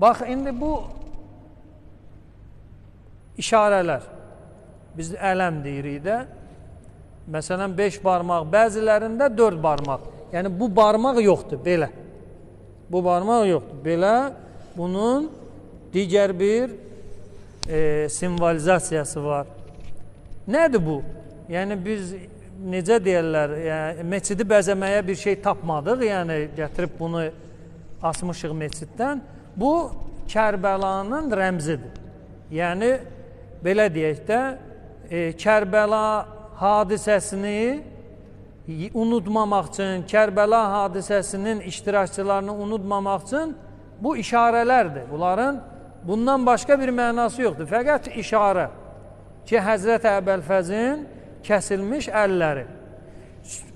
Bax, indi bu işarələr. Biz ələm deyirik də. Məsələn, 5 barmaq, bəzilərində 4 barmaq. Yəni, bu barmaq yoxdur, belə. Bu barmaq yoxdur. Belə, bunun digər bir simvolizasiyası var. Nədir bu? Yəni, biz necə deyərlər, yəni, meçidi bəzəməyə bir şey tapmadıq, yəni, gətirib bunu asmışıq meçiddən. Bu, Kərbəlanın rəmzidir. Yəni, belə deyək də, Kərbəla hadisəsini unutmamaq üçün, Kərbəla hadisəsinin iştirakçılarını unutmamaq üçün bu işarələrdir. Bundan başqa bir mənası yoxdur. Fəqət işarə ki, Həzrət Əbəlfəzin kəsilmiş əlləri.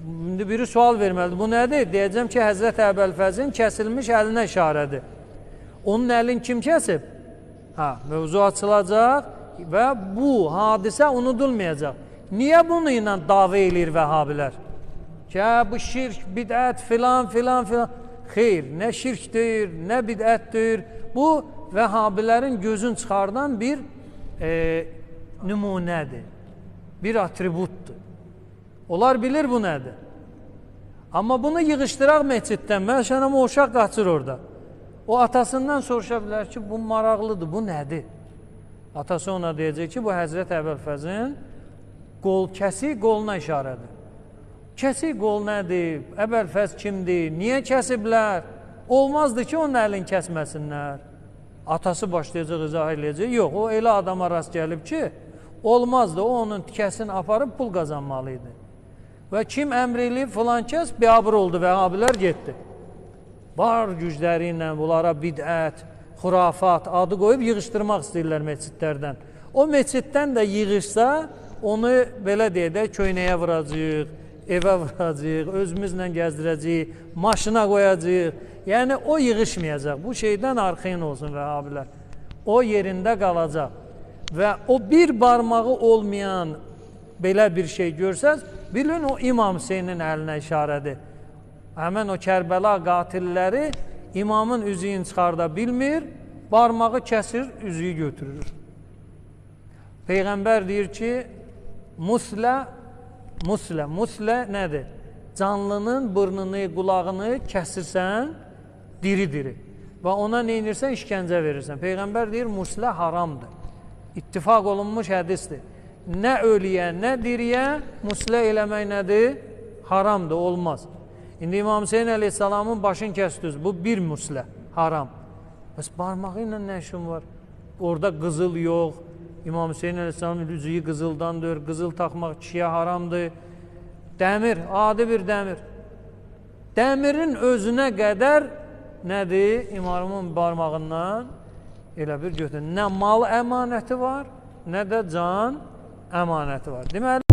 İndi biri sual verməlidir. Bu nədir? Deyəcəm ki, Həzrət Əbəlfəzin kəsilmiş əlinə işarədir. Onun əlini kim kəsib? Mövzu açılacaq və bu hadisə unudulmayacaq. Niyə bunu ilə dava eləyir vəhabilər? Ki, bu şirk, bidət, filan. Xeyr, nə şirkdir, nə bidətdir. Bu, vəhabilərin gözün çıxardan bir nümunədir, bir atributdur. Onlar bilir bu nədir. Amma bunu yığışdıraq meçiddən. Məsələn, o uşaq qaçır orada. O atasından soruşa bilər ki, bu maraqlıdır, bu nədir? Atası ona deyəcək ki, bu Həzrət Əbəlfəzin kəsik qoluna işarədir. Kəsik qol nədir? Əbəlfəz kimdir? Niyə kəsiblər? Olmazdı ki, onun əlini kəsməsinlər. Atası başlayacaq, izah eləyəcək. Yox, o elə adama rast gəlib ki, olmazdı. O, onun tikəsini aparıb pul qazanmalıydı. Və kim əmr eləyib, filan kəs biabır oldu və abilər getdi. Var gücləri ilə bunlara bidət, xurafat adı qoyub yığışdırmaq istəyirlər meçidlərdən. O meçiddən də yığışsa, onu belə deyək, köynəyə vuracaq, evə vuracaq, özümüzlə gəzdirəcək, maşına qoyacaq. Yəni, o yığışmayacaq. Bu şeydən arxayın olsun vəhabilər. O yerində qalacaq. Və o bir barmağı olmayan belə bir şey görsəz, bilin o İmam Hüseynin əlinə işarədir. Həmən o Kərbəla qatilləri imamın üzüyünü çıxarda bilmir, barmağı kəsir, üzüyü götürür. Peyğəmbər deyir ki, muslə nədir? Canlının burnunu, qulağını kəsirsən, diri-diri. Və ona neynirsən, işgəncə verirsən. Peyğəmbər deyir, muslə haramdır. İttifaq olunmuş hədisdir. Nə ölüyə, nə diriyə muslə eləmək nədir? Haramdır, olmaz. İndi İmam Hüseyin əleyhissalamın başını kəsdiniz. Bu bir muslə, haram. Bəs barmağı ilə nə işin var? Orada qızıl yox. İmam Hüseyin əleyhissalamın üzüyü qızıldandır. Qızıl taxmaq kişiyə haramdır. Dəmir, adi bir dəmir. Dəmirin özünə qədər nədir? İmamın barmağından elə bir götürün. Nə mal əmanəti var, nə də can əmanəti var. Deməli,